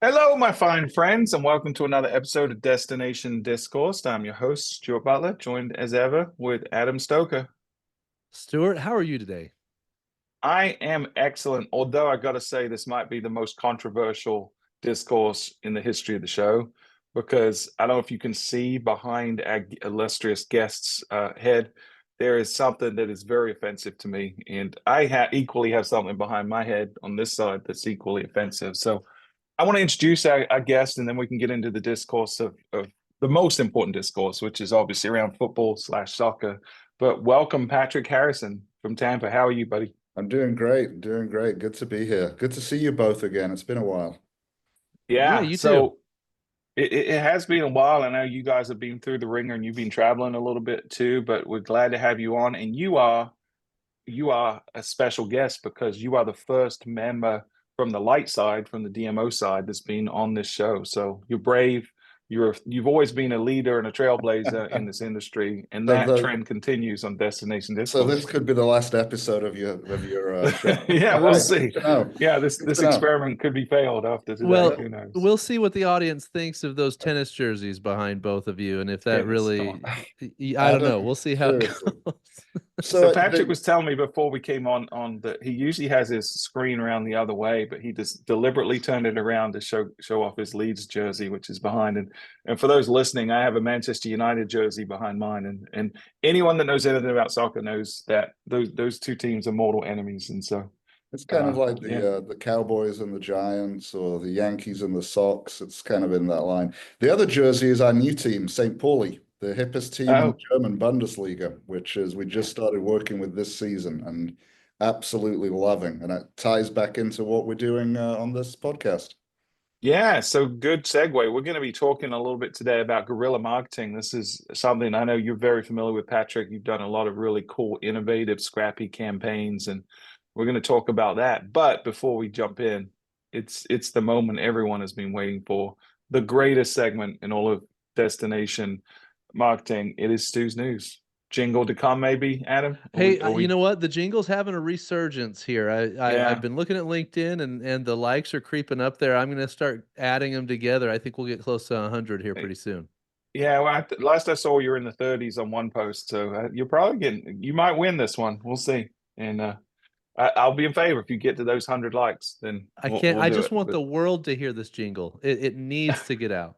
Hello, my fine friends, and welcome to another episode of Destination Discourse. I'm your host, Stuart Butler, joined as ever with Adam Stoker. Stuart, how are you today? I am excellent, although I got to say this might be the most controversial discourse in the history of the show, because I don't know if you can see behind our illustrious guest's head, there is something that is very offensive to me, and I equally have something behind my head on this side that's equally offensive. So I want to introduce our guest, and then we can get into the discourse of the most important discourse, which is obviously around football/soccer. But welcome, Patrick Harrison from Tampa. How are you, buddy? I'm doing great, doing great. Good to be here. Good to see you both again. It's been a while. Yeah, Yeah, you too. so it has been a while. I know you guys have been through the ringer and you've been traveling a little bit too, but we're glad to have you on. And you are a special guest because you are the first member from the light side, from the DMO side, that's been on this show. So you're brave. You've always been a leader and a trailblazer in this industry, and So, that trend continues on Destination so this Discourse. could be the last episode of your show. Yeah, we'll Right. see. Good to know. Yeah, this Good this to know. experiment could be failed after today. Well, Who knows? we'll see what the audience thinks of those tennis jerseys behind both of you, and if that Goodness, come on. really, I don't know. Adam, We'll see how it seriously. goes. So So Patrick was telling me before we came on that he usually has his screen around the other way, but he just deliberately turned it around to show off his Leeds jersey, which is behind. And for those listening, I have a Manchester United jersey behind mine, and anyone that knows anything about soccer knows that those two teams are mortal enemies. And so, it's kind of like yeah. the Cowboys and the Giants, or the Yankees and the Sox. It's kind of in that line. The other jersey is our new team, St. Pauli, the hippest team in the Oh, German Bundesliga, which is we just started working with this season and absolutely loving. And it ties back into what we're doing on this podcast. yeah. So good segue. We're going to be talking a little bit today about guerrilla marketing. This is something I know you're very familiar with, Patrick. You've done a lot of really cool, innovative, scrappy campaigns, and we're going to talk about that. But before we jump in, it's the moment everyone has been waiting for, the greatest segment in all of destination marketing. It is Stu's News. Jingle to come, maybe, Adam? Hey, you know what? The jingle's having a resurgence here. I've Yeah. been looking at LinkedIn, and the likes are creeping up there. I'm going to start adding them together. I think we'll get close to 100 here pretty soon. Yeah, well, last I saw, you're in the 30s on one post, so you're probably you might win this one. We'll see. And I'll be in favor if you get to those 100 likes, then I we'll, can't. we'll I do just it. want the world to hear this jingle. It needs to get out.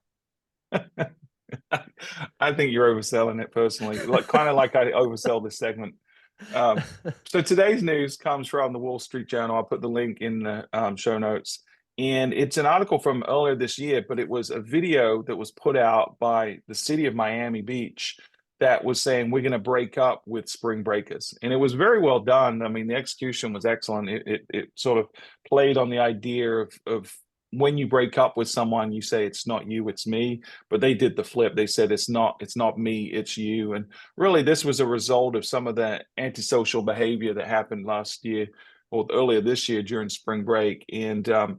I think you're overselling it personally, kind of like I oversell this segment. So today's news comes from the Wall Street Journal. I'll put the link in the show notes. And it's an article from earlier this year, but it was a video that was put out by the city of Miami Beach that was saying we're going to break up with spring breakers. And it was very well done. I mean, the execution was excellent. It sort of played on the idea of when you break up with someone, you say it's not you, it's me. But they did the flip. They said it's not me, it's you. And really, this was a result of some of the antisocial behavior that happened last year or earlier this year during spring break. And they're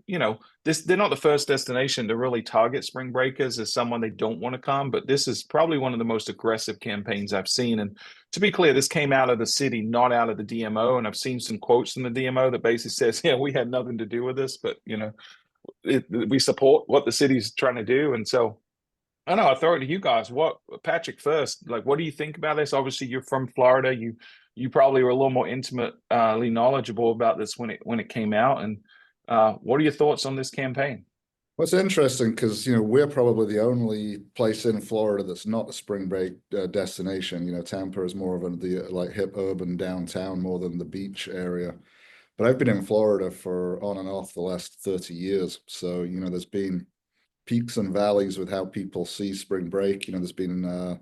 not the first destination to really target spring breakers as someone they don't want to come, but this is probably one of the most aggressive campaigns I've seen. And to be clear, this came out of the city, not out of the DMO. And I've seen some quotes from the DMO that basically says, yeah, we had nothing to do with this, but we support what the city's trying to do. And so I know I'll throw it to you guys. Patrick, first, like, what do you think about this? Obviously, you're from Florida. You probably were a little more intimately knowledgeable about this when it came out. And what are your thoughts on this campaign? What's interesting, because we're probably the only place in Florida that's not a spring break destination. Tampa is more of the like hip urban downtown more than the beach area. But I've been in Florida for on and off the last 30 years. So, there's been peaks and valleys with how people see spring break. There's been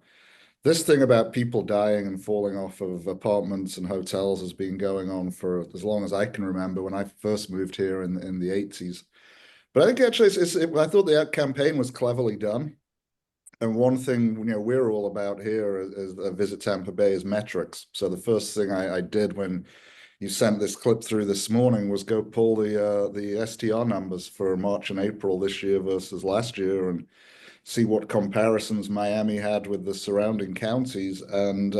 this thing about people dying and falling off of apartments and hotels has been going on for as long as I can remember, when I first moved here in the 80s. But I think actually I thought the campaign was cleverly done. And one thing we're all about here is Visit Tampa Bay is metrics. So the first thing I did when you sent this clip through this morning was go pull the STR numbers for March and April this year versus last year and see what comparisons Miami had with the surrounding counties. And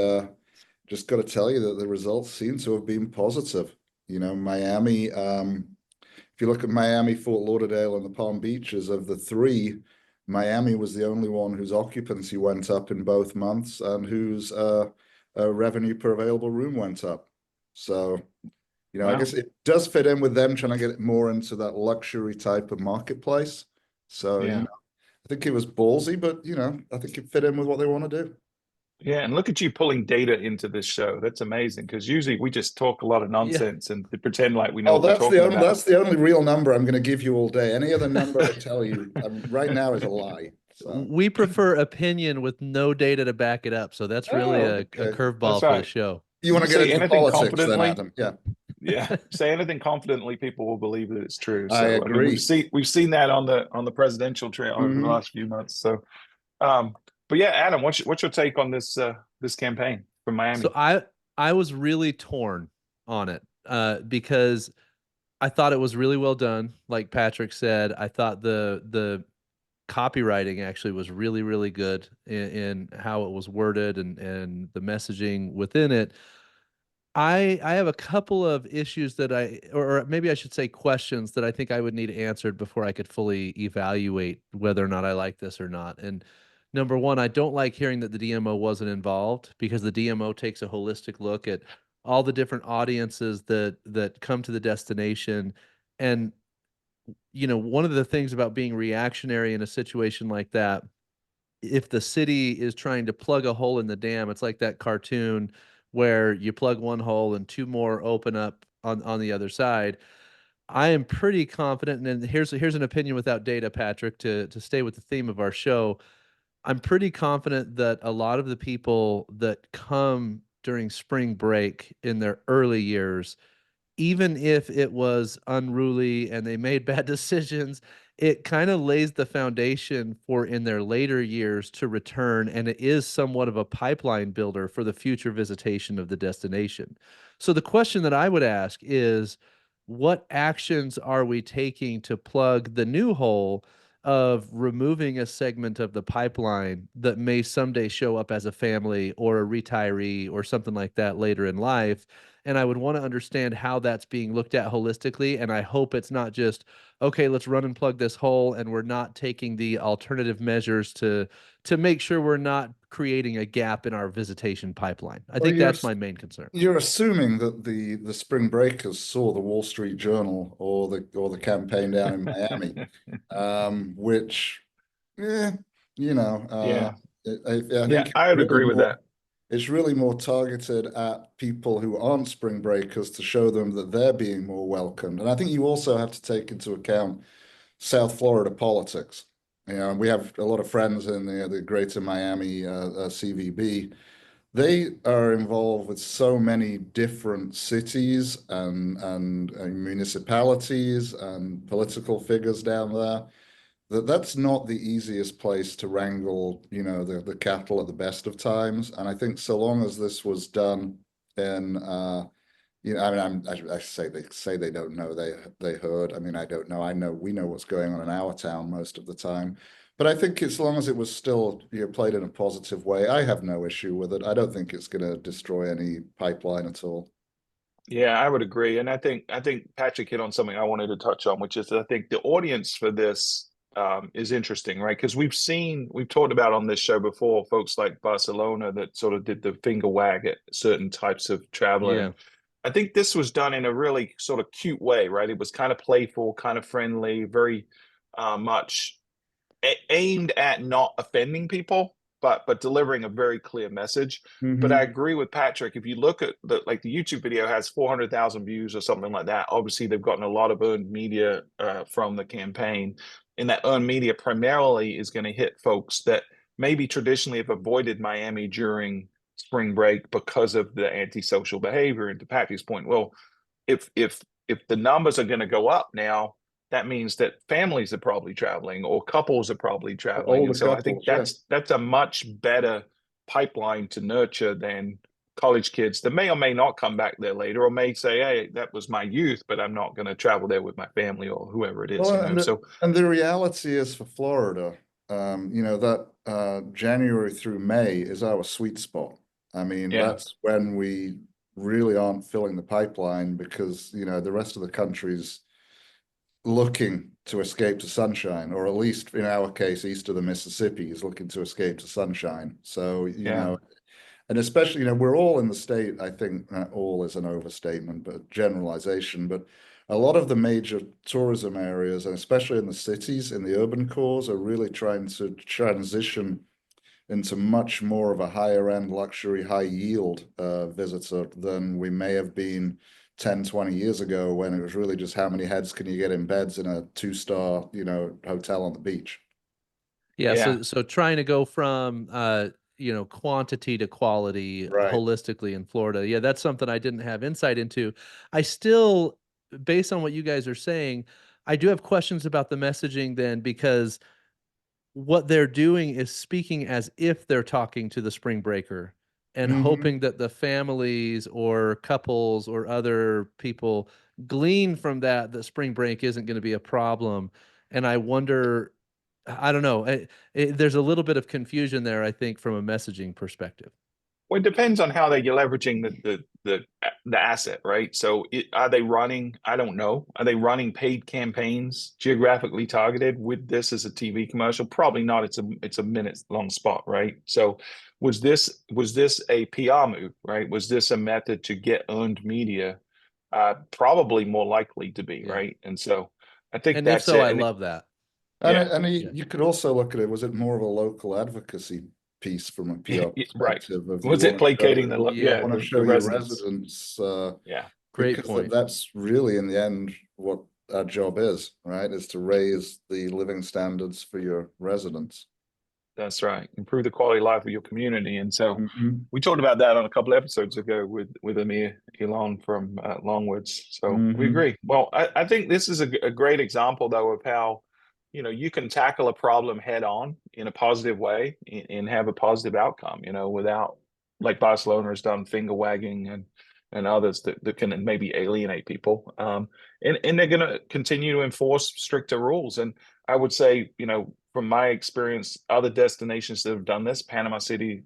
just got to tell you that the results seem to have been positive. Miami, if you look at Miami, Fort Lauderdale, and the Palm Beaches, of the three, Miami was the only one whose occupancy went up in both months and whose revenue per available room went up. So, you know, I guess it does fit in with them trying to get it more into that luxury type of marketplace. So, you know, I think it was ballsy, but, you know, I think it fit in with what they want to do. Yeah, and look at you pulling data into this show. That's amazing, because usually we just talk a lot of nonsense and pretend like we know what we're talking about. That's the only real number I'm going to give you all day. Any other number I tell you right now is a lie. So. We prefer opinion with no data to back it up. So that's really a curveball for the show. You want to get into anything politics confidently, then, Adam? Yeah. Yeah. Say anything confidently, people will believe that it's true. So I agree. I mean, we've seen that on the presidential trail over the last few months. So but yeah, Adam, what's your take on this this campaign from Miami? So I was really torn on it because I thought it was really well done. Like Patrick said, I thought the copywriting actually was really, really good in how it was worded and the messaging within it. I have a couple of issues that or maybe I should say questions that I think I would need answered before I could fully evaluate whether or not I like this or not. And number one, I don't like hearing that the DMO wasn't involved, because the DMO takes a holistic look at all the different audiences that come to the destination. And, you know, one of the things about being reactionary in a situation like that, if the city is trying to plug a hole in the dam, it's like that cartoon where you plug one hole and two more open up on the other side. I am pretty confident, and here's an opinion without data, Patrick, to stay with the theme of our show. I'm pretty confident that a lot of the people that come during spring break in their early years, even if it was unruly and they made bad decisions, it kind of lays the foundation for in their later years to return. And it is somewhat of a pipeline builder for the future visitation of the destination. So the question that I would ask is, what actions are we taking to plug the new hole of removing a segment of the pipeline that may someday show up as a family or a retiree or something like that later in life? And I would want to understand how that's being looked at holistically. And I hope it's not just, okay, let's run and plug this hole, and we're not taking the alternative measures to make sure we're not creating a gap in our visitation pipeline. I think that's my main concern. You're assuming that the spring breakers saw the Wall Street Journal or the campaign down in Miami, which, you know, I think I would agree with that. It's really more targeted at people who aren't spring breakers to show them that they're being more welcomed. And I think you also have to take into account South Florida politics. You know, we have a lot of friends in the greater Miami CVB. They are involved with so many different cities and municipalities and political figures down there, that's not the easiest place to wrangle, you know, the cattle at the best of times. And I think so long as this was done in, you know, I mean, I say they don't know, they heard. I mean, I don't know. We know what's going on in our town most of the time. But I think as long as it was still, you know, played in a positive way, I have no issue with it. I don't think it's going to destroy any pipeline at all. Yeah, I would agree. And I think Patrick hit on something I wanted to touch on, which is I think the audience for this is interesting, right? Because we've talked about on this show before, folks like Barcelona that sort of did the finger wag at certain types of traveler. Yeah. I think this was done in a really sort of cute way, right? It was kind of playful, kind of friendly, very much aimed at not offending people, but delivering a very clear message. But I agree with Patrick. If you look at the YouTube video has 400,000 views or something like that. Obviously, they've gotten a lot of earned media from the campaign, and that earned media primarily is going to hit folks that maybe traditionally have avoided Miami during spring break because of the antisocial behavior. And to Patrick's point, well, if the numbers are going to go up now, that means that families are probably traveling or couples are probably traveling. And so I think that's a much better pipeline to nurture than college kids that may or may not come back there later, or may say, hey, that was my youth, but I'm not going to travel there with my family or whoever it is. Well, you know? And the reality is for Florida, you know, that January through May is our sweet spot. I mean, that's when we really aren't filling the pipeline because, you know, the rest of the country's looking to escape to sunshine, or at least in our case, east of the Mississippi is looking to escape to sunshine. So, you know, and especially, you know, we're all in the state, I think all is an overstatement, but generalization, but a lot of the major tourism areas, and especially in the cities, in the urban cores, are really trying to transition into much more of a higher end luxury, high yield visitor than we may have been 10, 20 years ago, when it was really just how many heads can you get in beds in a 2-star, you know, hotel on the beach. Yeah. So trying to go from, you know, quantity to quality holistically in Florida. Yeah, that's something I didn't have insight into. I still, based on what you guys are saying, I do have questions about the messaging then, because what they're doing is speaking as if they're talking to the spring breaker and hoping that the families or couples or other people glean from that spring break isn't going to be a problem. And I wonder, I don't know, there's a little bit of confusion there, I think, from a messaging perspective. Well, it depends on how they're leveraging the asset, right? So are they running, I don't know, are they running paid campaigns geographically targeted with this as a TV commercial? Probably not. It's a minute long spot, right? So was this a PR move, right? Was this a method to get earned media? Probably more likely to be, right? And so I think and if that's so, it. I love that. And you could also look at it, was it more of a local advocacy piece from a PR Right. perspective? Of Was it placating want to show the your residents? yeah, great because point. that's really in the end what our job is, right? Is to raise the living standards for your residents. That's right. Improve the quality of life of your community. And so we talked about that on a couple of episodes ago with Amir Elon from Longwoods. So we agree. Well, I think this is a great example, though, of how, you know, you can tackle a problem head on in a positive way and have a positive outcome, you know, without, like Barcelona has done, finger wagging and others that can maybe alienate people. And they're going to continue to enforce stricter rules. And I would say, you know, from my experience, other destinations that have done this, Panama City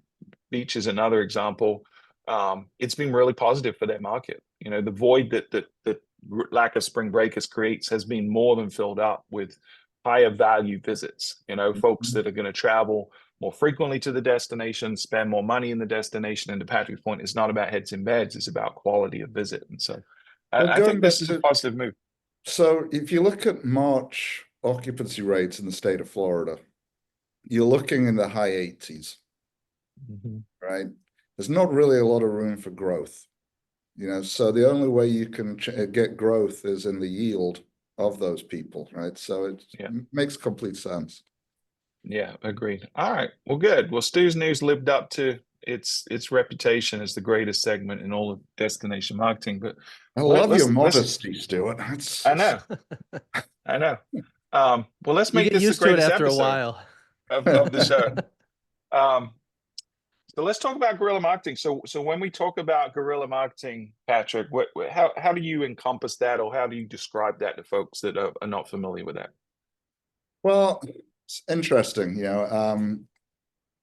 Beach is another example. It's been really positive for their market. You know, the void that lack of spring breakers creates has been more than filled up with higher value visits. You know, folks that are going to travel more frequently to the destination, spend more money in the destination. And to Patrick's point, it's not about heads in beds; it's about quality of visit. And so, I think this is a positive move. So, if you look at March occupancy rates in the state of Florida, you're looking in the high 80s, right? There's not really a lot of room for growth, you know, so the only way you can get growth is in the yield of those people, right? So it makes complete sense. Yeah, agreed. All right. Well, good. Well, Stu's News lived up to its reputation as the greatest segment in all of destination marketing. But I love your modesty, Stuart. I know. I know. Well, let's make this the greatest episode of the show. So let's talk about guerrilla marketing. So when we talk about guerrilla marketing, Patrick, how do you encompass that, or how do you describe that to folks that are not familiar with that? Well, it's interesting, you know,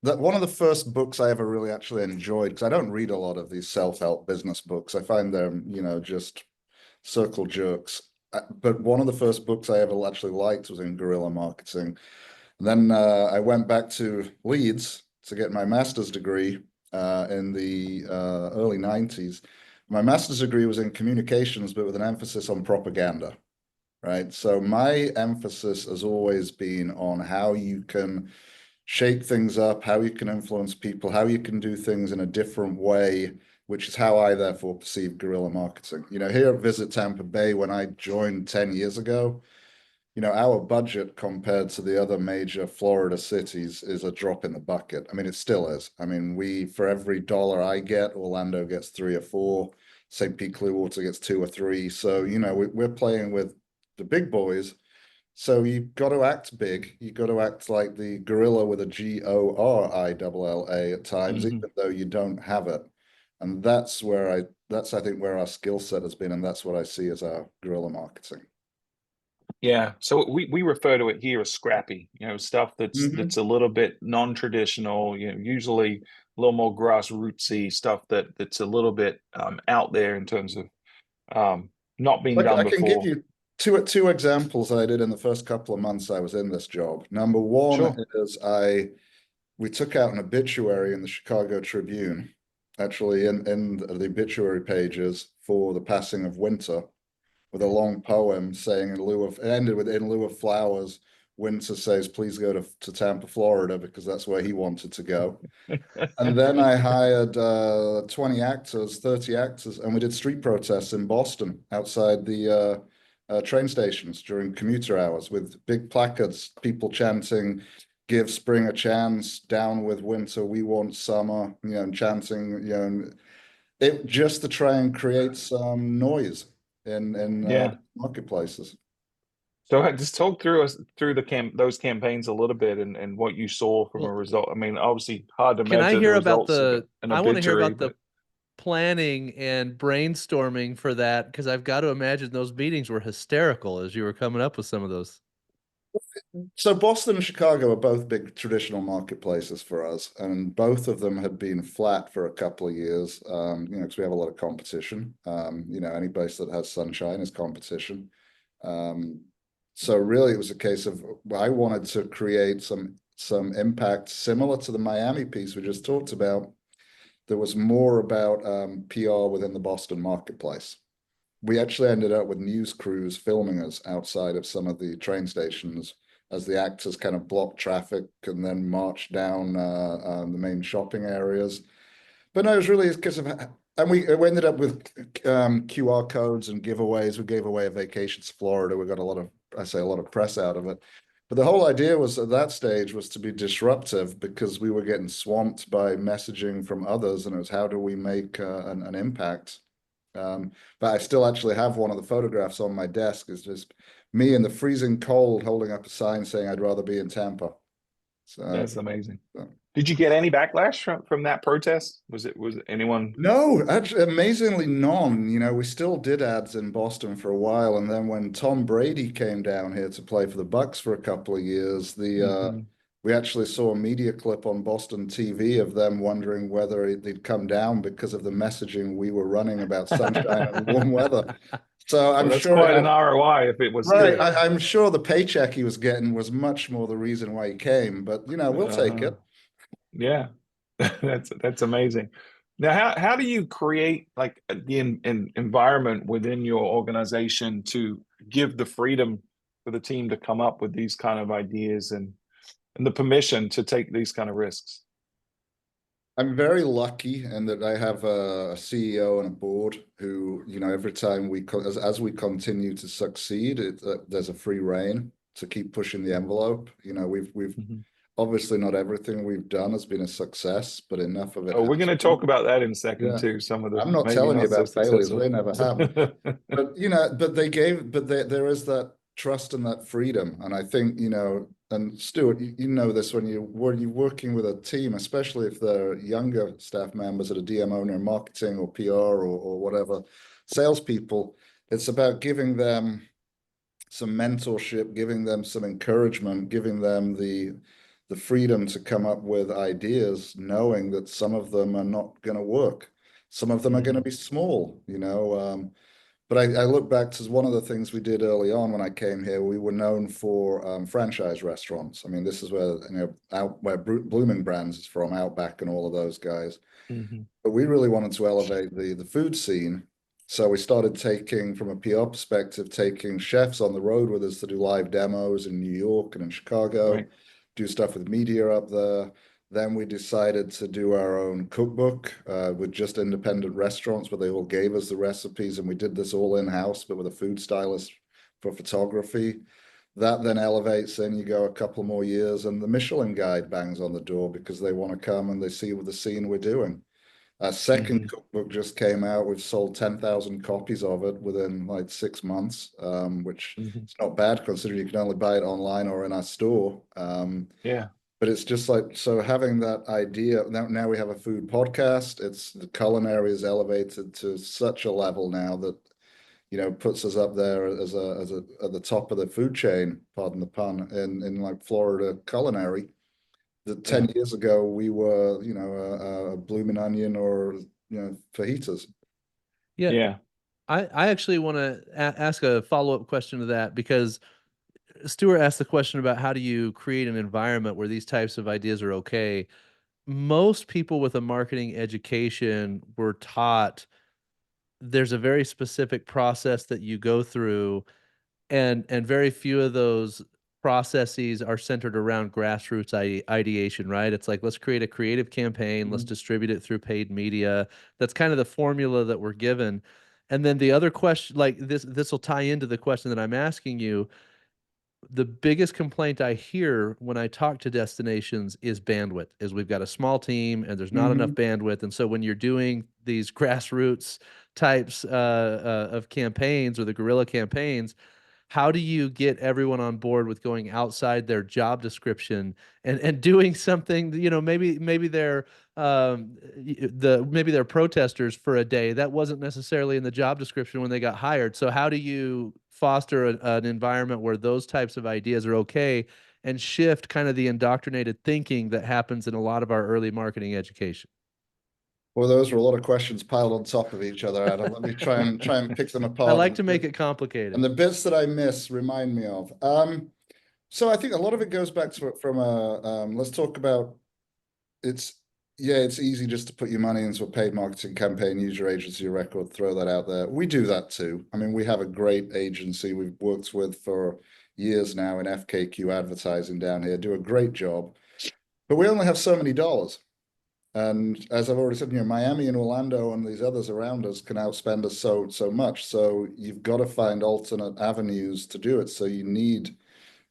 that one of the first books I ever really actually enjoyed, because I don't read a lot of these self-help business books. I find them, you know, just circle jerks. But one of the first books I ever actually liked was in guerrilla marketing. And then I went back to Leeds to get my master's degree in the early 90s. My master's degree was in communications, but with an emphasis on propaganda, right? So my emphasis has always been on how you can shake things up, how you can influence people, how you can do things in a different way, which is how I therefore perceive guerrilla marketing. You know, here at Visit Tampa Bay, when I joined 10 years ago, you know, our budget compared to the other major Florida cities is a drop in the bucket. I mean, it still is. I mean, for every dollar I get, Orlando gets 3 or 4, St. Pete Clearwater gets 2 or 3. So, you know, we're playing with the big boys. So you've got to act big. You've got to act like the gorilla with a GORILLA at times, even though you don't have it. And that's I think where our skill set has been, and that's what I see as our guerrilla marketing. Yeah, so we refer to it here as scrappy, you know, stuff that's a little bit non-traditional, you know, usually a little more grassrootsy stuff that's a little bit out there in terms of not being done before. two examples I did in the first couple of months I was in this job. Number one Sure. is we took out an obituary in the Chicago Tribune, actually in the obituary pages for the passing of Winter, with a long poem saying it ended with in lieu of flowers, Winter says, please go to Tampa, Florida, because that's where he wanted to go. And then I hired 20 actors, 30 actors, and we did street protests in Boston outside the train stations during commuter hours with big placards, people chanting, give spring a chance, down with winter, we want summer, and chanting, it just to try and create some noise in Yeah. marketplaces. So just talk through those campaigns a little bit and what you saw from a Well, result. I mean, obviously hard to can I measure the hear about results of an I want to hear obituary, about the planning and brainstorming for that, because I've got to imagine those meetings were hysterical as you were coming up with some of those. So Boston and Chicago are both big traditional marketplaces for us, and both of them had been flat for a couple of years, because we have a lot of competition. Any place that has sunshine is competition. So really it was a case of I wanted to create some impact similar to the Miami piece we just talked about. There was more about PR within the Boston marketplace. We actually ended up with news crews filming us outside of some of the train stations as the actors kind of blocked traffic and then marched down the main shopping areas. But no, it was really because of, and we ended up with QR codes and giveaways. We gave away a vacation to Florida. We got a lot of press out of it. But the whole idea was at that stage was to be disruptive because we were getting swamped by messaging from others, and it was how do we make an impact. But I still actually have one of the photographs on my desk. Is just me in the freezing cold holding up a sign saying I'd rather be in Tampa. So that's amazing. Did you get any backlash from that protest? Was anyone? No, actually, amazingly none. We still did ads in Boston for a while, and then when Tom Brady came down here to play for the Bucks for a couple of years, we actually saw a media clip on Boston TV of them wondering whether they'd come down because of the messaging we were running about sunshine and warm weather. So I'm that's sure quite an ROI if it was right. good. I'm sure the paycheck he was getting was much more the reason why he came, but we'll take it. Yeah, that's amazing. Now, how do you create like the environment within your organization to give the freedom for the team to come up with these kind of ideas and the permission to take these kind of risks? I'm very lucky in that I have a CEO and a board who, every time as we continue to succeed, there's a free rein to keep pushing the envelope. We've obviously not everything we've done has been a success, but enough of it. Oh, we're going to talk about that in a second too. Some of the I'm not telling you about failures; they never happen. But there is that trust and that freedom, and I think and Stuart, you know this when you're working with a team, especially if they're younger staff members at a DMO in marketing or PR or whatever, salespeople. It's about giving them some mentorship, giving them some encouragement, giving them the freedom to come up with ideas, knowing that some of them are not going to work. Some of them are going to be small, but I look back to one of the things we did early on when I came here. We were known for franchise restaurants. I mean, this is where where Blooming Brands is from, Outback and all of those guys. But we really wanted to elevate the food scene. So we started taking, from a PR perspective, taking chefs on the road with us to do live demos in New York and in Chicago, do stuff with media up there. Then we decided to do our own cookbook with just independent restaurants where they all gave us the recipes, and we did this all in-house, but with a food stylist for photography. That then elevates in, you go a couple more years, and the Michelin Guide bangs on the door because they want to come and they see what the scene we're doing. Our second cookbook just came out. We've sold 10,000 copies of it within like 6 months, which is not bad considering you can only buy it online or in our store. But it's just like, so having that idea, now we have a food podcast. It's the culinary is elevated to such a level now that, puts us up there as at the top of the food chain, pardon the pun, in like Florida culinary. That 10 years ago we were, a blooming onion or, fajitas. Yeah. I actually want to ask a follow-up question to that, because Stuart asked the question about how do you create an environment where these types of ideas are okay. Most people with a marketing education were taught there's a very specific process that you go through, and very few of those processes are centered around grassroots ideation, right? It's like, let's create a creative campaign, let's distribute it through paid media. That's kind of the formula that we're given. And then the other question, like this will tie into the question that I'm asking you. The biggest complaint I hear when I talk to destinations is bandwidth, is we've got a small team and there's not enough bandwidth. And so when you're doing these grassroots types of campaigns, or the guerrilla campaigns, how do you get everyone on board with going outside their job description and doing something, maybe they're maybe they're protesters for a day that wasn't necessarily in the job description when they got hired. So how do you foster an environment where those types of ideas are okay, and shift kind of the indoctrinated thinking that happens in a lot of our early marketing education? Well, those were a lot of questions piled on top of each other, Adam. Let me try and pick them apart. I like to make it complicated. And the bits that I miss, remind me of. So I think a lot of it goes back to from let's talk about it's easy just to put your money into a paid marketing campaign, use your agency record, throw that out there. We do that too. I mean, we have a great agency we've worked with for years now in FKQ advertising down here, do a great job, but we only have so many dollars. And as I've already said, Miami and Orlando and these others around us can outspend us so much. So you've got to find alternate avenues to do it. So you need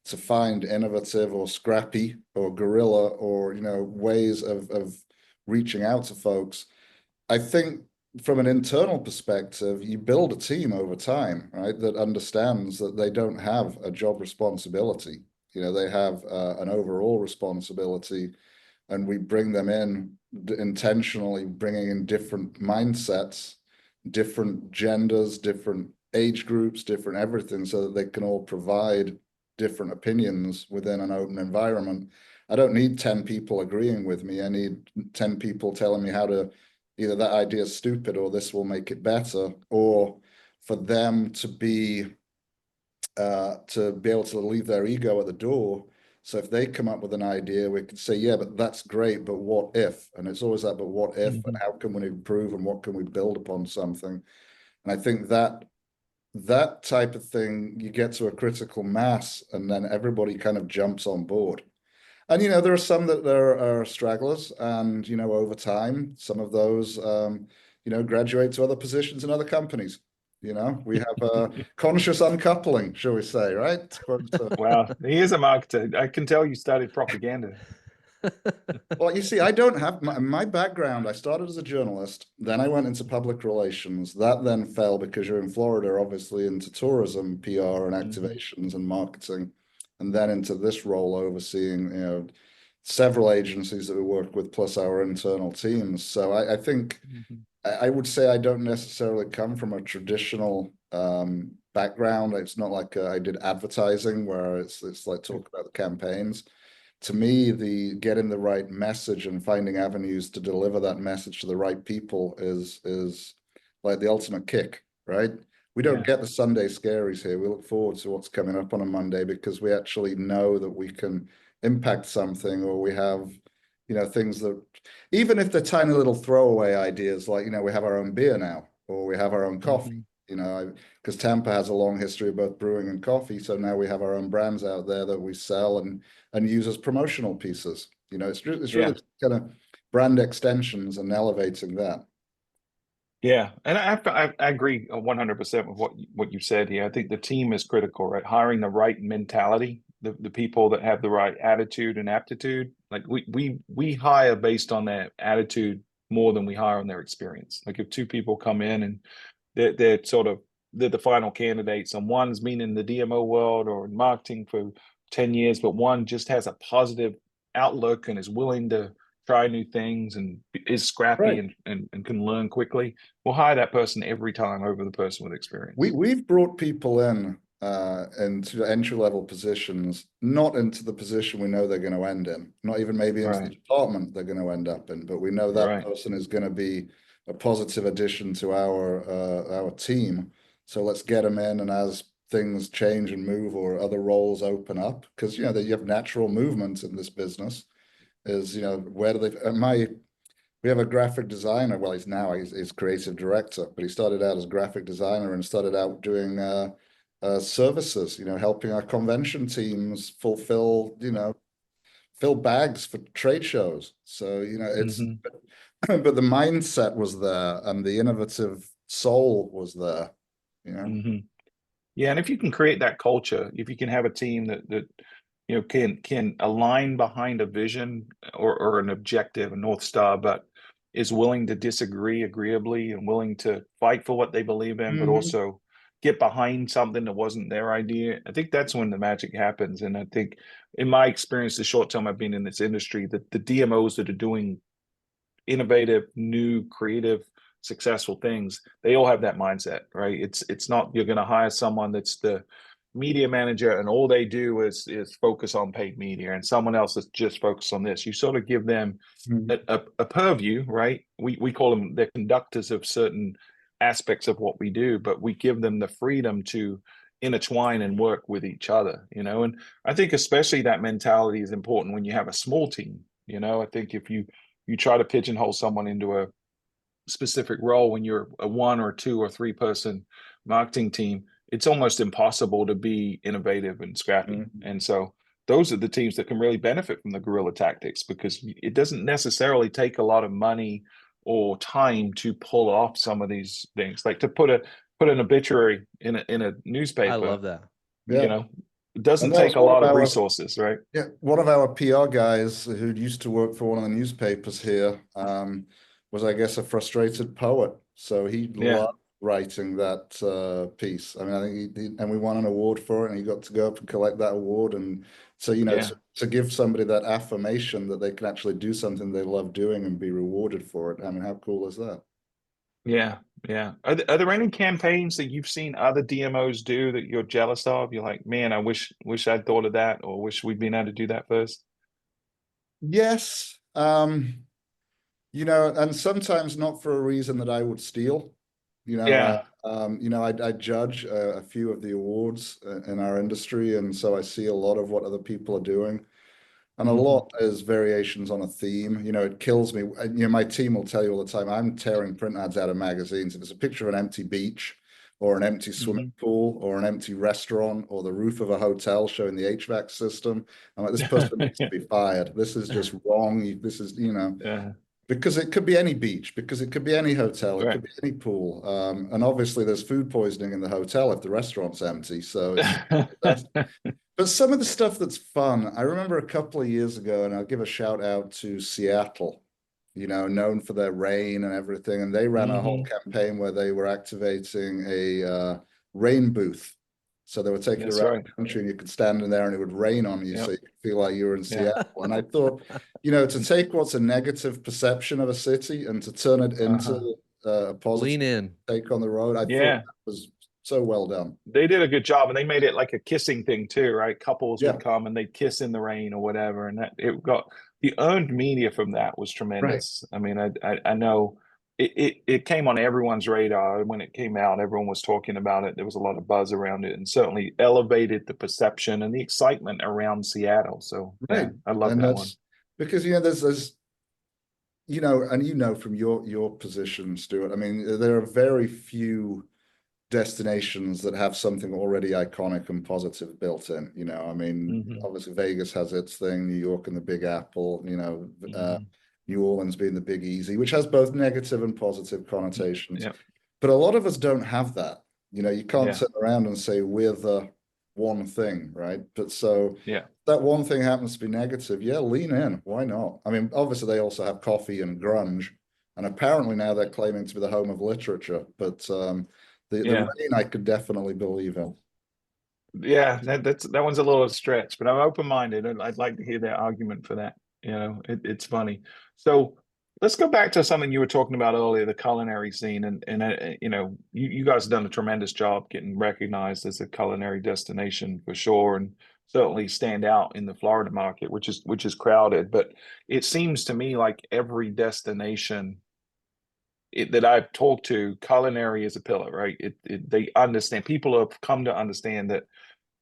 to find innovative or scrappy or guerrilla or, ways of reaching out to folks. I think from an internal perspective, you build a team over time, right, that understands that they don't have a job responsibility. They have an overall responsibility, and we bring them in intentionally, bringing in different mindsets, different genders, different age groups, different everything, so that they can all provide different opinions within an open environment. I don't need 10 people agreeing with me. I need 10 people telling me how to, either that idea is stupid or this will make it better, or for them to be able to leave their ego at the door. So if they come up with an idea, we can say, yeah, but that's great, but what if? And it's always that, but what if, and how can we improve, and what can we build upon something? And I think that type of thing, you get to a critical mass, and then everybody kind of jumps on board. And, there are some that are stragglers, and, over time, some of those, graduate to other positions in other companies. We have a conscious uncoupling, shall we say, right? Well, he is a marketer. I can tell you studied propaganda. Well, you see, I don't have my background. I started as a journalist, then I went into public relations. That then fell because you're in Florida, obviously into tourism, PR, and activations and marketing, and then into this role overseeing, several agencies that we work with, plus our internal teams. So I think I would say I don't necessarily come from a traditional background. It's not like I did advertising where it's like talk about the campaigns. To me, the getting the right message and finding avenues to deliver that message to the right people is like the ultimate kick, right? We don't get the Sunday scaries here. We look forward to what's coming up on a Monday because we actually know that we can impact something, or we have, things that, even if they're tiny little throwaway ideas, like, we have our own beer now, or we have our own coffee, because Tampa has a long history of both brewing and coffee. So now we have our own brands out there that we sell and use as promotional pieces. It's really kind of brand extensions and elevating that. Yeah, and I agree 100% with what you said here. I think the team is critical, right? Hiring the right mentality, the people that have the right attitude and aptitude. Like we hire based on their attitude more than we hire on their experience. Like if two people come in and they're the final candidates, and one's been in the DMO world or in marketing for 10 years, but one just has a positive outlook and is willing to try new things and is scrappy and can learn quickly, we'll hire that person every time over the person with experience. We've brought people in into entry-level positions, not into the position we know they're going to end in, not even maybe into the department they're going to end up in, but we know that person is going to be a positive addition to our team. So let's get them in, and as things change and move or other roles open up, because you know that you have natural movement in this business. Is, you know, where do they? We have a graphic designer. Well, he's creative director, but he started out as graphic designer and started out doing services. You know, helping our convention teams fulfill, you know, fill bags for trade shows. So you know, it's but the mindset was there and the innovative soul was there. You know. Yeah, and if you can create that culture, if you can have a team that you know can align behind a vision or an objective, a North Star, but is willing to disagree agreeably and willing to fight for what they believe in, but also get behind something that wasn't their idea. I think that's when the magic happens. And I think in my experience, the short time I've been in this industry, that the DMOs that are doing innovative, new, creative, successful things, they all have that mindset, right? It's not you're going to hire someone that's the media manager and all they do is focus on paid media, and someone else that's just focused on this. You sort of give them a purview, right? We call them the conductors of certain aspects of what we do, but we give them the freedom to intertwine and work with each other, you know. And I think especially that mentality is important when you have a small team. You know, I think if you try to pigeonhole someone into a specific role when you're a 1 or 2 or 3 person marketing team, it's almost impossible to be innovative and scrappy. And so those are the teams that can really benefit from the guerrilla tactics, because it doesn't necessarily take a lot of money or time to pull off some of these things. Like to put an obituary in a newspaper. I love that. You know, it doesn't take a lot of resources, right? Yeah, one of our PR guys who used to work for one of the newspapers here was, I guess, a frustrated poet. So he loved writing that piece. I mean, I think and we won an award for it, and he got to go up and collect that award. And so, you know, to give somebody that affirmation that they can actually do something they love doing and be rewarded for it. I mean, how cool is that? Yeah. Are there any campaigns that you've seen other DMOs do that you're jealous of? You're like, man, I wish I'd thought of that, or wish we'd been able to do that first. Yes. You know, and sometimes not for a reason that I would steal. You know, you know, I judge a few of the awards in our industry, and so I see a lot of what other people are doing. And a lot is variations on a theme. You know, it kills me. You know, my team will tell you all the time, I'm tearing print ads out of magazines. If it's a picture of an empty beach or an empty swimming pool or an empty restaurant or the roof of a hotel showing the HVAC system, I'm like, this person needs to be fired. This is just wrong. This is, you know, because it could be any beach, because it could be any hotel, it could be any pool. And obviously there's food poisoning in the hotel if the restaurant's empty. So it's, but some of the stuff that's fun, I remember a couple of years ago, and I'll give a shout out to Seattle, you know, known for their rain and everything. And they ran a whole campaign where they were activating a rain booth. So they were taking around the country, and you could stand in there and it would rain on you. So you could feel like you were in Seattle. And I thought, you know, to take what's a negative perception of a city and to turn it into a positive take on the road, I thought that was so well done. They did a good job, and they made it like a kissing thing too, right? Couples would come and they'd kiss in the rain or whatever, and that it got the earned media from that was tremendous. I mean, I know it came on everyone's radar when it came out. Everyone was talking about it. There was a lot of buzz around it, and certainly elevated the perception and the excitement around Seattle. So yeah, I love that one, because you know there's you know, and you know from your position, Stuart. I mean, there are very few destinations that have something already iconic and positive built in. You know, I mean, obviously Vegas has its thing, New York and the Big Apple, you know, New Orleans being the Big Easy, which has both negative and positive connotations. But a lot of us don't have that. You know, you can't sit around and say we're the one thing, right? But so that one thing happens to be negative, lean in. Why not? I mean, obviously they also have coffee and grunge, and apparently now they're claiming to be the home of literature, but the rain I could definitely believe in. Yeah, that one's a little stretch, but I'm open-minded, and I'd like to hear that argument for that. You know, it's funny. So let's go back to something you were talking about earlier, the culinary scene, and you know, you guys have done a tremendous job getting recognized as a culinary destination for sure, and certainly stand out in the Florida market, which is crowded. But it seems to me like every destination that I've talked to, culinary is a pillar, right? They understand, people have come to understand that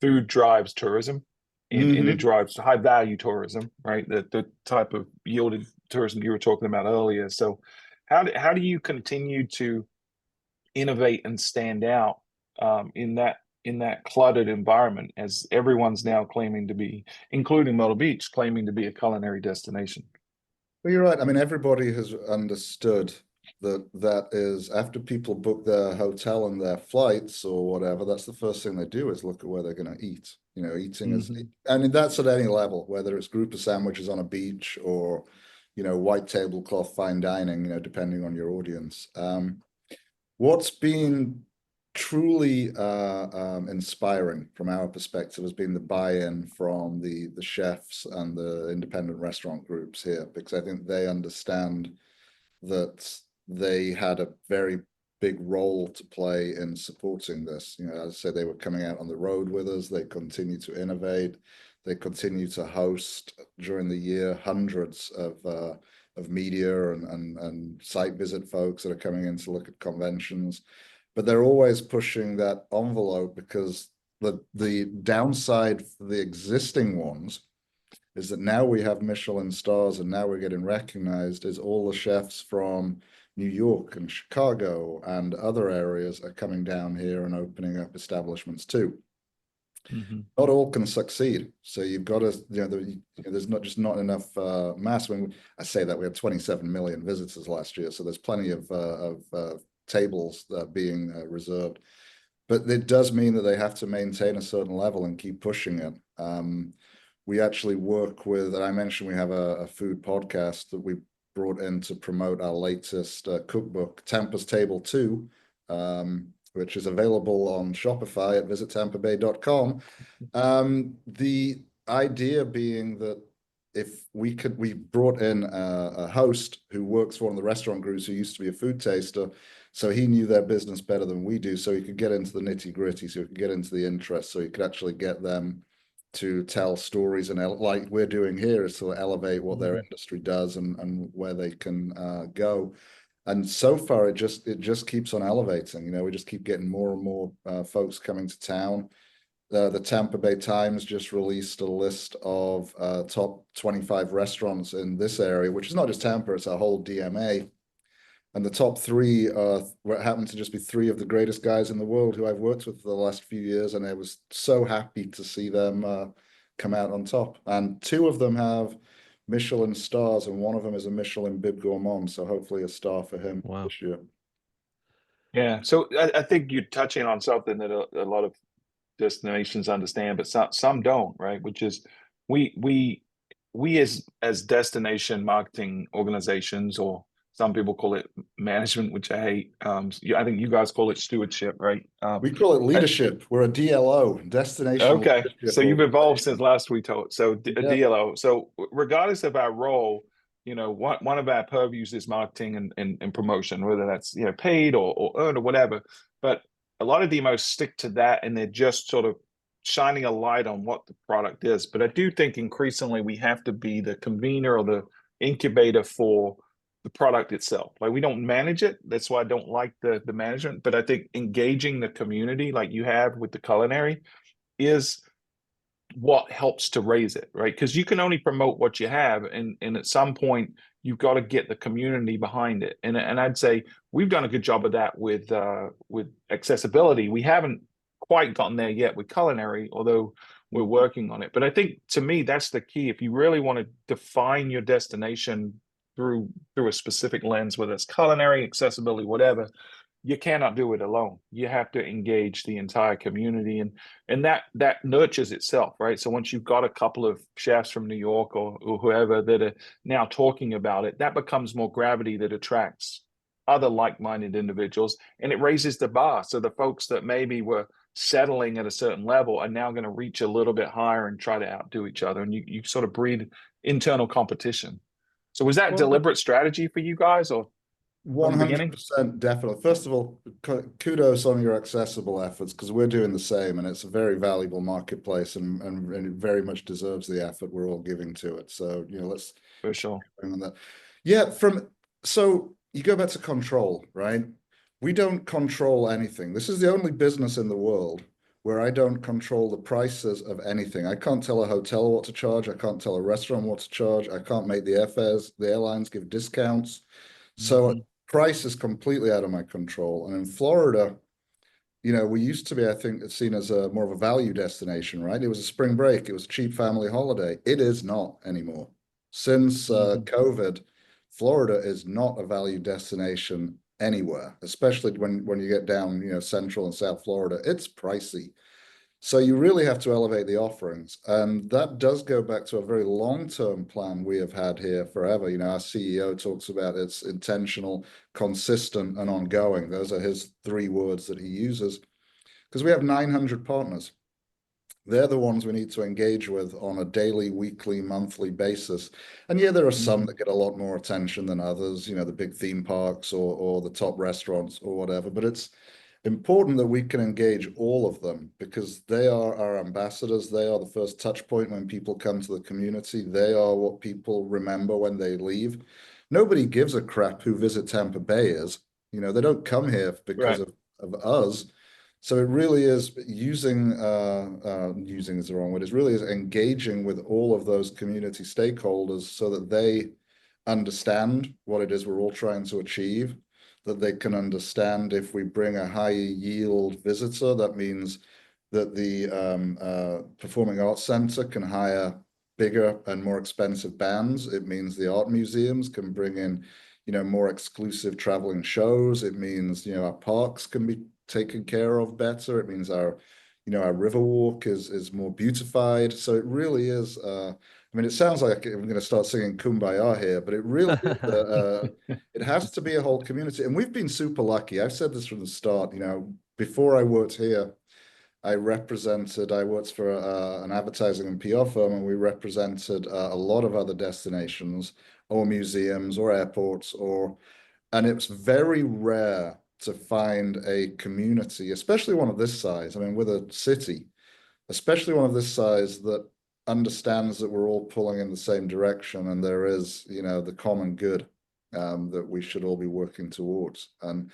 food drives tourism, and it drives high value tourism, right? The type of yielded tourism you were talking about earlier. So how do you continue to innovate and stand out in that cluttered environment, as everyone's now claiming to be, including Myrtle Beach, claiming to be a culinary destination? Well, you're right. I mean, everybody has understood that is, after people book their hotel and their flights or whatever, that's the first thing they do is look at where they're going to eat. You know, eating is, and that's at any level, whether it's group of sandwiches on a beach or, you know, white tablecloth fine dining, you know, depending on your audience. What's been truly inspiring from our perspective has been the buy-in from the chefs and the independent restaurant groups here, because I think they understand that they had a very big role to play in supporting this. You know, as I say, they were coming out on the road with us. They continue to innovate. They continue to host during the year hundreds of media and site visit folks that are coming in to look at conventions. But they're always pushing that envelope, because the downside for the existing ones is that now we have Michelin stars and now we're getting recognized as all the chefs from New York and Chicago and other areas are coming down here and opening up establishments too. Not all can succeed. So you've got to, there's not enough mass. I mean, I say that we had 27 million visitors last year, so there's plenty of tables being reserved. But it does mean that they have to maintain a certain level and keep pushing it. We actually work with, and I mentioned we have a food podcast that we brought in to promote our latest cookbook, Tampa's Table 2, which is available on Shopify at visittampabay.com. The idea being that if we brought in a host who works for one of the restaurant groups who used to be a food taster, so he knew their business better than we do, so he could get into the nitty-gritty, so he could get into the interest, so he could actually get them to tell stories, and like we're doing here, is to elevate what their industry does and where they can go. And so far, it just keeps on elevating. You know, we just keep getting more and more folks coming to town. The Tampa Bay Times just released a list of top 25 restaurants in this area, which is not just Tampa, it's our whole DMA. And the top three happen to just be three of the greatest guys in the world who I've worked with for the last few years. And I was so happy to see them come out on top. And two of them have Michelin stars, and one of them is a Michelin Bib Gourmand. So hopefully a star for him this year. Yeah. So I think you're touching on something that a lot of destinations understand, but some don't, right? Which is we as destination marketing organizations, or some people call it management, which I hate. I think you guys call it stewardship, right? We call it leadership. We're a DLO, destination. Okay, so you've evolved since last we talked. So a DLO. So regardless of our role, you know, one of our purviews is marketing and promotion, whether that's, you know, paid or earned or whatever. But a lot of DMOs stick to that, and they're just sort of shining a light on what the product is. But I do think increasingly we have to be the convener or the incubator for the product itself. Like, we don't manage it. That's why I don't like the management. But I think engaging the community like you have with the culinary is what helps to raise it, right? Because you can only promote what you have, and at some point you've got to get the community behind it. And I'd say we've done a good job of that with accessibility. We haven't quite gotten there yet with culinary, although we're working on it. But I think, to me, that's the key. If you really want to define your destination through a specific lens, whether it's culinary, accessibility, whatever, you cannot do it alone. You have to engage the entire community, and that nurtures itself, right? So once you've got a couple of chefs from New York or whoever that are now talking about it, that becomes more gravity that attracts other like-minded individuals, and it raises the bar. So the folks that maybe were settling at a certain level are now going to reach a little bit higher and try to outdo each other, and you sort of breed internal competition. So was that deliberate strategy for you guys, or 100% definitely? First of all, kudos on your accessible efforts, because we're doing the same, and it's a very valuable marketplace, and it very much deserves the effort we're all giving to it. So, you know, let's for sure on that. Yeah, so you go back to control, right? We don't control anything. This is the only business in the world where I don't control the prices of anything. I can't tell a hotel what to charge. I can't tell a restaurant what to charge. I can't make the airfares, the airlines give discounts. So price is completely out of my control. And in Florida, we used to be, I think, seen as a more of a value destination, right? It was a spring break. It was a cheap family holiday. It is not anymore. Since COVID, Florida is not a value destination anywhere, especially when you get down, Central and South Florida. It's pricey. So you really have to elevate the offerings. And that does go back to a very long-term plan we have had here forever. Our CEO talks about it's intentional, consistent, and ongoing. Those are his 3 words that he uses, because we have 900 partners. They're the ones we need to engage with on a daily, weekly, monthly basis. And yeah, there are some that get a lot more attention than others, the big theme parks or the top restaurants or whatever. But it's important that we can engage all of them, because they are our ambassadors. They are the first touch point when people come to the community. They are what people remember when they leave. Nobody gives a crap who Visit Tampa Bay is. They don't come here because of us. So it really is using is the wrong word. It really is engaging with all of those community stakeholders so that they understand what it is we're all trying to achieve, that they can understand if we bring a high yield visitor, that means that the Performing Arts Center can hire bigger and more expensive bands. It means the art museums can bring in, more exclusive traveling shows. It means, our parks can be taken care of better. It means our Riverwalk is more beautified. So it really is, it sounds like I'm going to start singing Kumbaya here, but it really is, it has to be a whole community. And we've been super lucky. I've said this from the start, before I worked here, I worked for an advertising and PR firm, and we represented a lot of other destinations or museums or airports, and it's very rare to find a community, especially one of this size. With a city, especially one of this size, that understands that we're all pulling in the same direction, and there is, the common good that we should all be working towards. And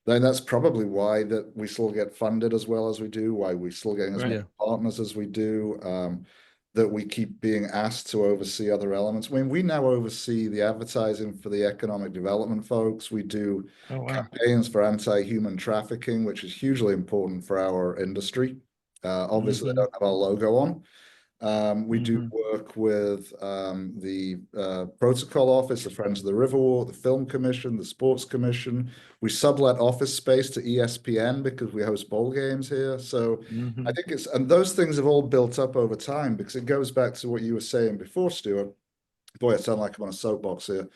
then that's probably why that we still get funded as well as we do, why we're still getting as many partners as we do, that we keep being asked to oversee other elements. We now oversee the advertising for the economic development folks. We do campaigns for anti-human trafficking, which is hugely important for our industry. Obviously, they don't have our logo on. We do work with the Protocol Office, the Friends of the Riverwalk, the Film Commission, the Sports Commission. We sublet office space to ESPN because we host bowl games here. So I think and those things have all built up over time, because it goes back to what you were saying before, Stuart. Boy, I sound like I'm on a soapbox here. It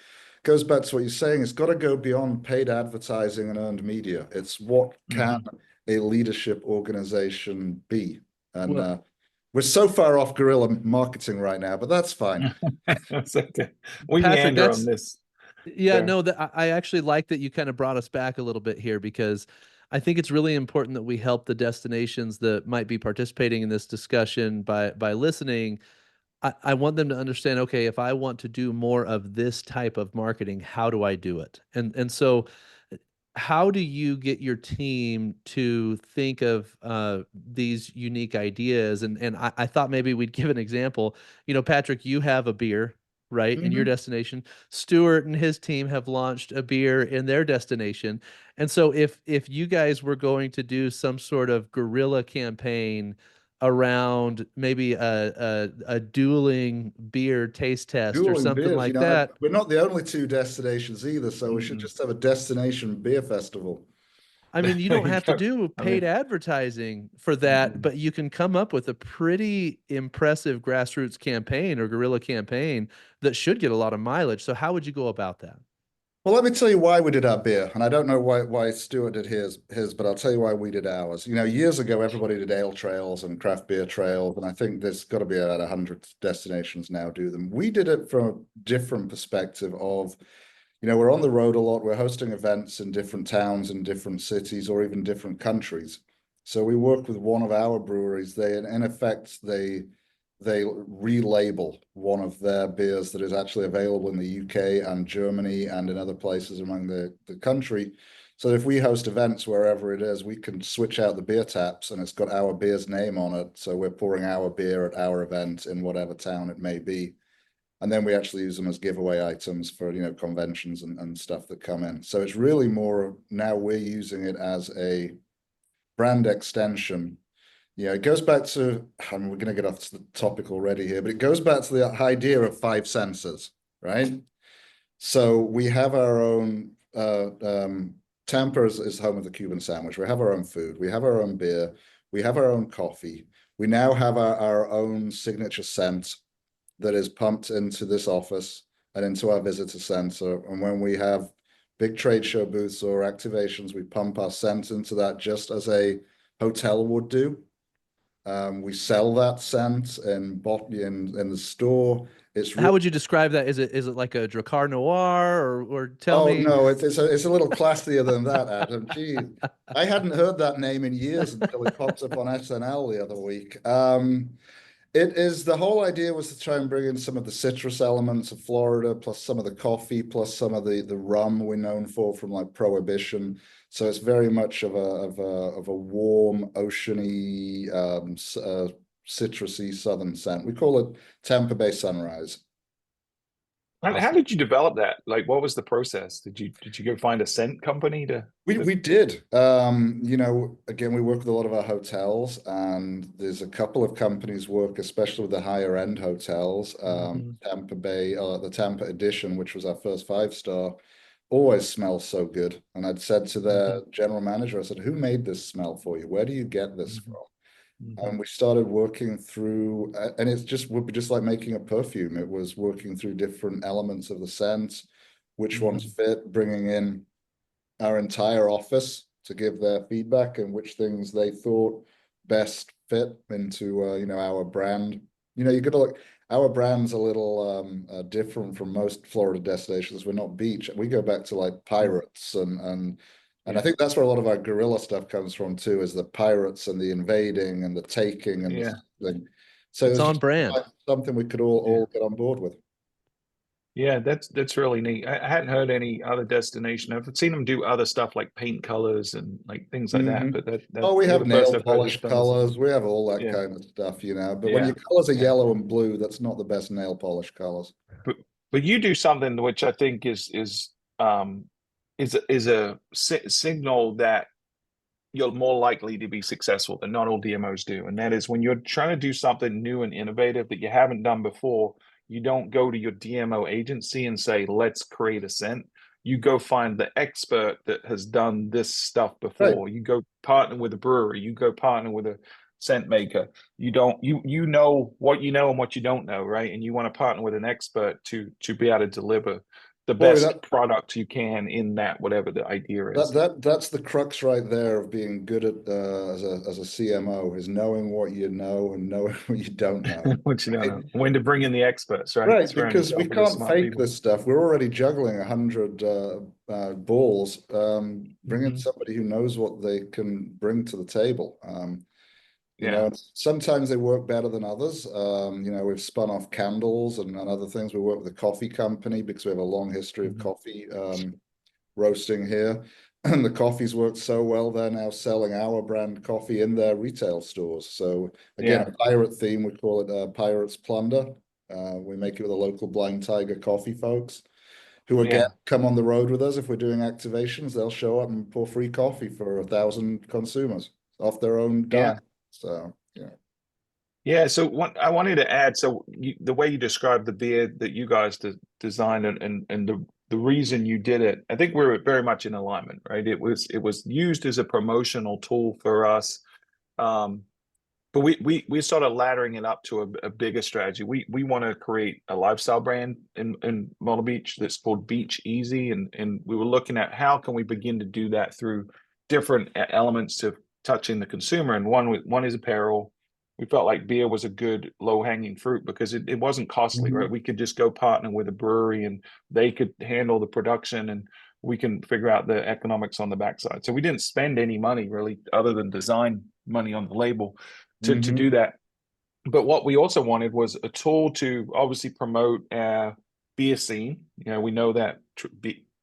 goes back to what you're saying. It's got to go beyond paid advertising and earned media. It's what can a leadership organization be? And we're so far off guerrilla marketing right now, but that's fine. That's okay. We Patrick, meander on this. Yeah, no, I actually like that you kind of brought us back a little bit here, because I think it's really important that we help the destinations that might be participating in this discussion by listening. I want them to understand, okay, if I want to do more of this type of marketing, how do I do it? And so how do you get your team to think of these unique ideas? And I thought maybe we'd give an example. Patrick, you have a beer, right, in your destination. Stuart and his team have launched a beer in their destination. And so if you guys were going to do some sort of guerrilla campaign around maybe a dueling beer taste test or something beers, like that. We're not the only 2 destinations either, so we should just have a destination beer festival. You don't have to do paid advertising for that, but you can come up with a pretty impressive grassroots campaign or guerrilla campaign that should get a lot of mileage. So how would you go about that? Well, let me tell you why we did our beer. And I don't know why Stuart did his, but I'll tell you why we did ours. Years ago, everybody did ale trails and craft beer trails. And I think there's got to be about 100 destinations now do them. We did it from a different perspective of, we're on the road a lot. We're hosting events in different towns and different cities or even different countries. So we work with one of our breweries. In effect, they they relabel one of their beers that is actually available in the UK and Germany and in other places among the country. So if we host events wherever it is, we can switch out the beer taps and it's got our beer's name on it. So we're pouring our beer at our event in whatever town it may be. And then we actually use them as giveaway items for, conventions and stuff that come in. So it's really more, now we're using it as a brand extension. It goes back to, we're going to get off to the topic already here, but it goes back to the idea of 5 senses, right? So we have our own, Tampa is home of the Cuban sandwich. We have our own food. We have our own beer. We have our own coffee. We now have our own signature scent that is pumped into this office and into our visitor center. And when we have big trade show booths or activations, we pump our scent into that just as a hotel would do. We sell that scent in the store. How would you describe that? Is it like a Dracar Noir or tell me? Oh no, it's a little classier than that, Adam. Gee, I hadn't heard that name in years until it popped up on SNL the other week. The whole idea was to try and bring in some of the citrus elements of Florida, plus some of the coffee, plus some of the rum we're known for from like Prohibition. So it's very much of a warm, oceany, citrusy southern scent. We call it Tampa Bay Sunrise. How did you develop that? Like, what was the process? Did you go find a scent company to? We did. Again, we work with a lot of our hotels, and there's a couple of companies work, especially with the higher end hotels. Tampa Bay, the Tampa Edition, which was our first 5-star, always smells so good. And I'd said to their general manager, I said, "Who made this smell for you? Where do you get this from?" And we started working through, and would be just like making a perfume. It was working through different elements of the scent, which ones fit, bringing in our entire office to give their feedback and which things they thought best fit into, our brand. You got to look, our brand's a little different from most Florida destinations. We're not beach. We go back to like pirates and I think that's where a lot of our guerrilla stuff comes from too, is the pirates and the invading and the taking and the thing. So it's on brand. Like something we could all get on board with. Yeah, that's really neat. I hadn't heard any other destination. I've seen them do other stuff like paint colors and like things like that. But we have nail I've polish colors. We have all that kind of stuff, But when your colors are yellow and blue, that's not the best nail polish colors. But you do something which I think is a signal that you're more likely to be successful than not all DMOs do. And that is when you're trying to do something new and innovative that you haven't done before, you don't go to your DMO agency and say, let's create a scent. You go find the expert that has done this stuff before. Right. You go partner with a brewery. You go partner with a scent maker. You know what you know and what you don't know, right? And you want to partner with an expert to be able to deliver the best product you can in that, whatever the idea is. That's the crux right there of being good at as a CMO, is knowing what you know and knowing what you don't know. What you don't know. When to bring in the experts, right? Right, because we can't fake this stuff. We're already juggling 100 balls. Bring in somebody who knows what they can bring to the table. You know, sometimes they work better than others. We've spun off candles and other things. We work with a coffee company because we have a long history of coffee roasting here. And the coffee's worked so well, they're now selling our brand coffee in their retail stores. So again, a pirate theme, we call it Pirates Plunder. We make it with the local Blind Tiger coffee folks who again come on the road with us. If we're doing activations, they'll show up and pour free coffee for 1,000 consumers off their own dime. So, So what I wanted to add, the way you described the beer that you guys designed and the reason you did it, I think we're very much in alignment, right? It was used as a promotional tool for us. But we started laddering it up to a bigger strategy. We want to create a lifestyle brand in Myrtle Beach that's called Beach Easy. And we were looking at how can we begin to do that through different elements to touching the consumer. And one is apparel. We felt like beer was a good low-hanging fruit because it wasn't costly, right? We could just go partner with a brewery and they could handle the production and we can figure out the economics on the backside. So we didn't spend any money really other than design money on the label to do that. But what we also wanted was a tool to obviously promote our beer scene. You know, we know that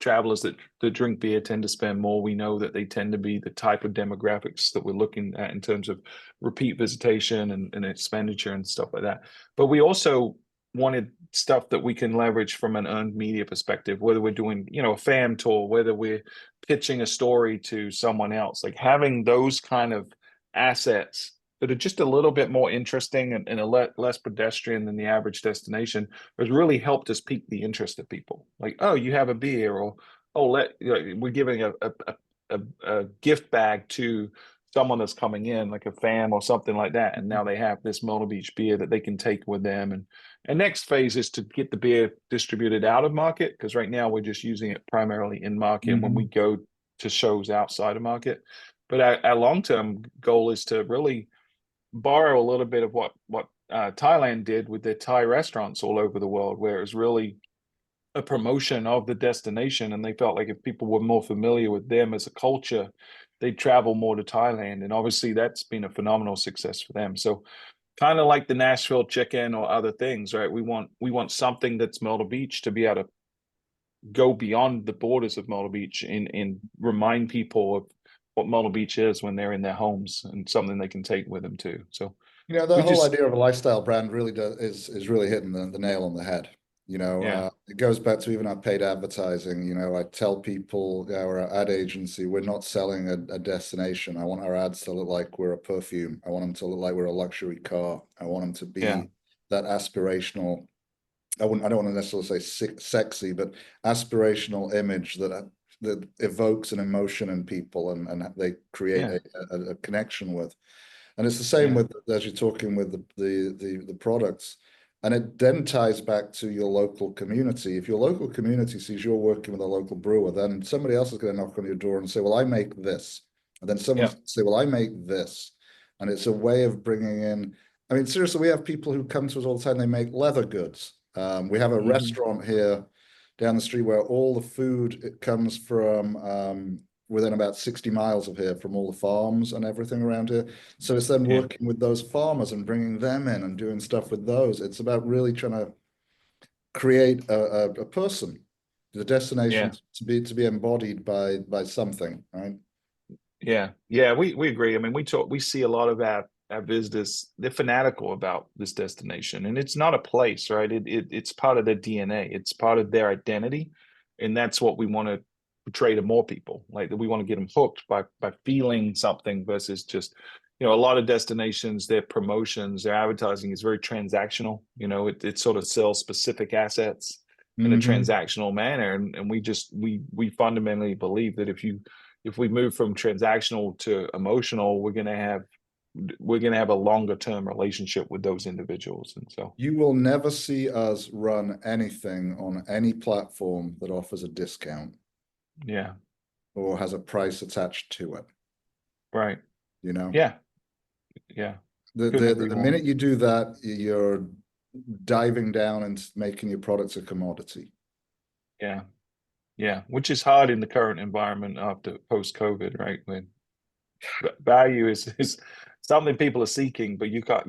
travelers that drink beer tend to spend more. We know that they tend to be the type of demographics that we're looking at in terms of repeat visitation and expenditure and stuff like that. But we also wanted stuff that we can leverage from an earned media perspective, whether we're doing, you know, a fan tour, whether we're pitching a story to someone else, like having those kind of assets that are just a little bit more interesting and less pedestrian than the average destination has really helped us pique the interest of people. Like, oh, you have a beer, or oh, we're giving a gift bag to someone that's coming in, like a fan or something like that, and now they have this Myrtle Beach beer that they can take with them. And next phase is to get the beer distributed out of market, because right now we're just using it primarily in market. And when we go to shows outside of market, but our long-term goal is to really borrow a little bit of what Thailand did with their Thai restaurants all over the world, where it was really a promotion of the destination, and they felt like if people were more familiar with them as a culture, they'd travel more to Thailand. And obviously that's been a phenomenal success for them. So kind of like the Nashville chicken or other things, right? We want something that's Myrtle Beach to be able to go beyond the borders of Myrtle Beach and remind people of what Myrtle Beach is when they're in their homes, and something they can take with them too. So, you know, the whole idea of a lifestyle brand really is really hitting the nail on the head. You know, it goes back to even our paid advertising. You know, I tell people, our ad agency, we're not selling a destination. I want our ads to look like we're a perfume. I want them to look like we're a luxury car. I want them to be that aspirational. I don't want to necessarily say sexy, but aspirational image that evokes an emotion in people, and they create a connection with. And it's the same with, as you're talking with the products, and it then ties back to your local community. If your local community sees you're working with a local brewer, then somebody else is going to knock on your door and say, well, I make this. And then someone say, well, I make this. And it's a way of bringing in, I mean, seriously, we have people who come to us all the time, they make leather goods. We have a restaurant here down the street where all the food, it comes from within about 60 miles of here, from all the farms and everything around here. So it's then working with those farmers and bringing them in and doing stuff with those. It's about really trying to create a person, the destination to be embodied by something, right? We agree. I mean, we see a lot of our visitors, they're fanatical about this destination, and it's not a place, right? It's part of their DNA, it's part of their identity, and that's what we want to portray to more people. Like, we want to get them hooked by feeling something versus just, you know, a lot of destinations, their promotions, their advertising is very transactional. You know, it sort of sells specific assets in a transactional manner, and we fundamentally believe that if we move from transactional to emotional, we're going to have a longer term relationship with those individuals. And so you will never see us run anything on any platform that offers a discount. Or has a price attached to it. Right. You know? The minute you do that, you're diving down and making your products a commodity. Which is hard in the current environment after post-COVID, right? When value is something people are seeking, but you can't.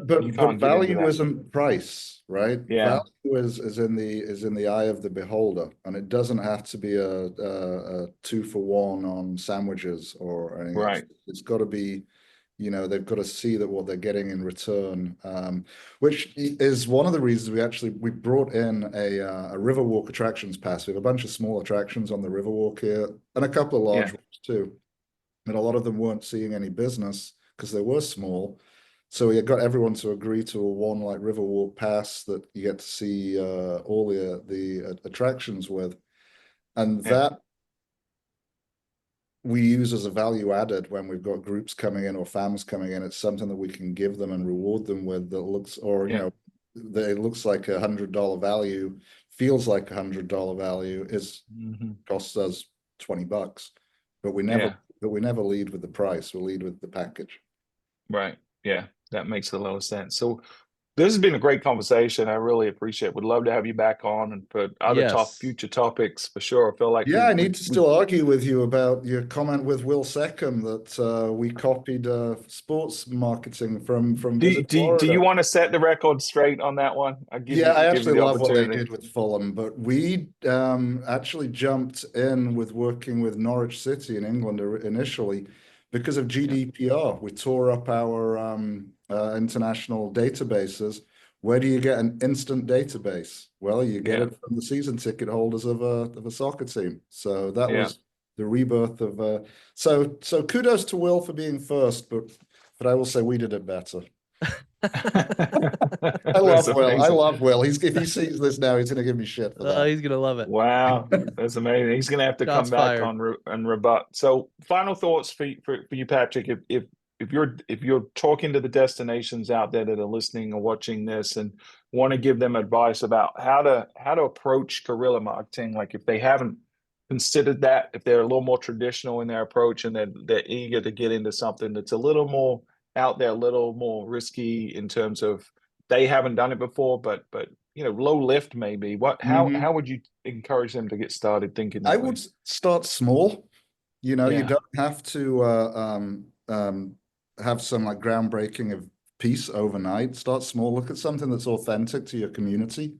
But value isn't price, right? Yeah. Value is in the eye of the beholder, and it doesn't have to be a 2-for-1 on sandwiches or anything. Right. It's got to be, you know, they've got to see that what they're getting in return, which is one of the reasons we brought in a Riverwalk attractions pass. We have a bunch of small attractions on the Riverwalk here, and a couple of large ones too. And a lot of them weren't seeing any business because they were small. So we got everyone to agree to a one like Riverwalk pass that you get to see all the attractions with. And that we use as a value added when we've got groups coming in or families coming in. It's something that we can give them and reward them with that looks, or, you know, that it looks like $100 value, feels like $100 value, is costs us $20. But we never lead with the price. We lead with the package. Right. Yeah, that makes a lot of sense. So This has been a great conversation. I really appreciate it. Would love to have you back on and put other Yes. future topics for sure. I feel like Yeah, I need to still argue with you about your comment with Will Seckham that we copied sports marketing from Visit do you Florida. want to set the record straight on that one? I'll Yeah, I give you actually the love what they opportunity. did with Fulham, but we actually jumped in with working with Norwich City in England initially because of GDPR. We tore up our international databases. Where do you get an instant database? Well, you get Yeah. it from the season ticket holders of a soccer team. So that Yeah. was the rebirth of so kudos to Will for being first, but I will say we did it better. I love That's Will. I amazing. love Will. If he sees this now, he's gonna give me shit for that. He's gonna love it. Wow, that's amazing. He's going to have to Shots come back fired. on and rebut. So, final thoughts for you, Patrick. If you're talking to the destinations out there that are listening or watching this and want to give them advice about how to approach guerrilla marketing, like if they haven't considered that, if they're a little more traditional in their approach and they're eager to get into something that's a little more out there, a little more risky in terms of they haven't done it before, but low lift maybe. How would you encourage them to get started thinking I that way? would start small. You know, you Yeah. don't have to have some like groundbreaking piece overnight. Start small. Look at something that's authentic to your community.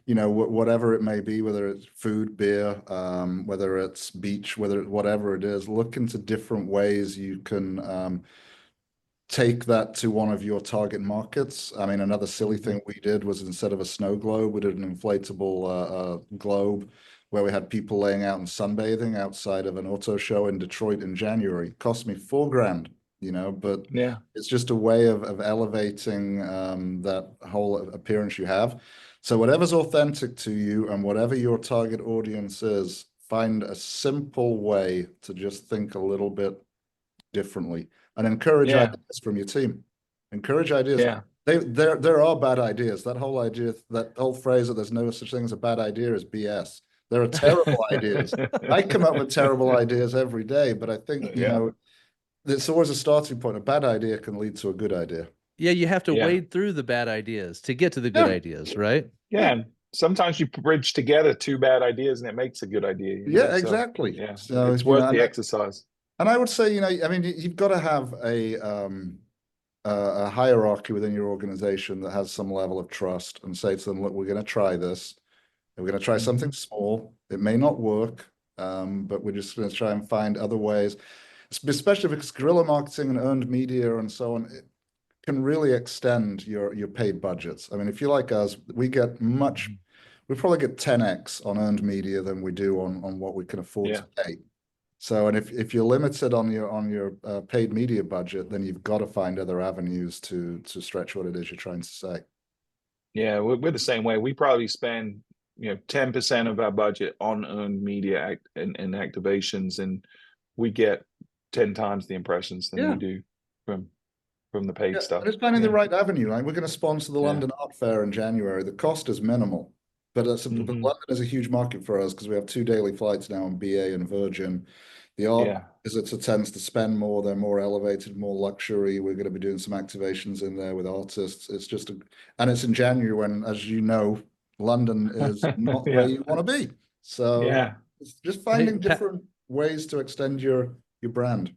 You know, whatever it may be, whether it's food, beer, whether it's beach, whatever it is. Look into different ways you can take that to one of your target markets. I mean, another silly thing we did was instead of a snow globe, we did an inflatable globe where we had people laying out and sunbathing outside of an auto show in Detroit in January. It cost me $4,000, you know, but Yeah. it's just a way of elevating that whole appearance you have. So whatever's authentic to you and whatever your target audience is, find a simple way to just think a little bit differently and encourage Yeah. ideas from your team. Encourage ideas. Yeah. There are bad ideas. That whole idea, that whole phrase that there's no such thing as a bad idea is BS. There are terrible ideas. I come up with terrible ideas every day, but I think, you know, it's always a starting point. A bad idea can lead to a good idea. Yeah, you have to Yeah. wade through the bad ideas to get to the good ideas, right? Yeah. And sometimes you bridge together two bad ideas and it makes a good idea. You know? Yeah, exactly. So, yeah, So it's worth the exercise. And I would say, you know, I mean, you've got to have a hierarchy within your organization that has some level of trust and say to them, look, we're going to try this. We're going to try something small. It may not work, but we're just going to try and find other ways, especially because guerrilla marketing and earned media and so on, it can really extend your paid budgets. I mean, if you're like us, we probably get 10x on earned media than we do on what we can afford to pay. So, and if you're limited on your paid media budget, then you've got to find other avenues to stretch what it is you're trying to say. Yeah, we're the same way. We probably spend 10% of our budget on earned media and activations, and we get 10 times the impressions than we do from the paid stuff. And it's finding the right avenue. Like we're going to sponsor the London Art Fair in January. The cost is minimal, but London is a huge market for us because we have 2 daily flights now on BA and Virgin. The art visitor tends to spend more. They're more elevated, more luxury. We're going to be doing some activations in there with artists. It's just and it's in January when, as you know, London is not where you want to be. So it's just finding different ways to extend your brand.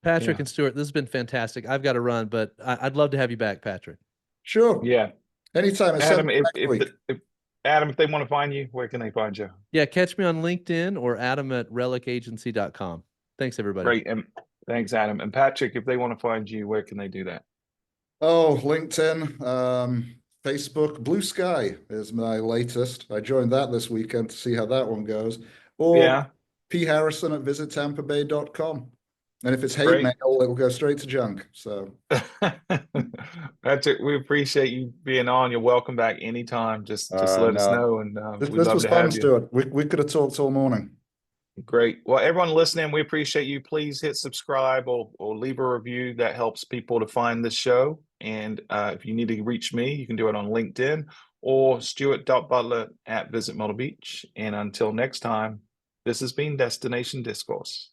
Patrick and Stuart, this has been fantastic. I've got to run, but I'd love to have you back, Patrick. Sure. Yeah. Anytime. Adam, if they want to find you, where can they find you? Yeah, catch me on LinkedIn or adam@relicagency.com. Thanks, everybody. Great. And thanks, Adam. And Patrick, if they want to find you, where can they do that? Oh, LinkedIn, Facebook, Blue Sky is my latest. I joined that this weekend to see how that one goes. Or P. Harrison at visittampa.bay.com. And if it's hate mail, it'll go straight to junk. So Patrick, we appreciate you being on. You're welcome back anytime. Just let us know. And this was fun, Stuart. We could have talked all morning. Great. Well, everyone listening, we appreciate you. Please hit subscribe or leave a review. That helps people to find this show. And if you need to reach me, you can do it on LinkedIn or Stuart.Butler at Visit Myrtle Beach. And until next time, this has been Destination Discourse.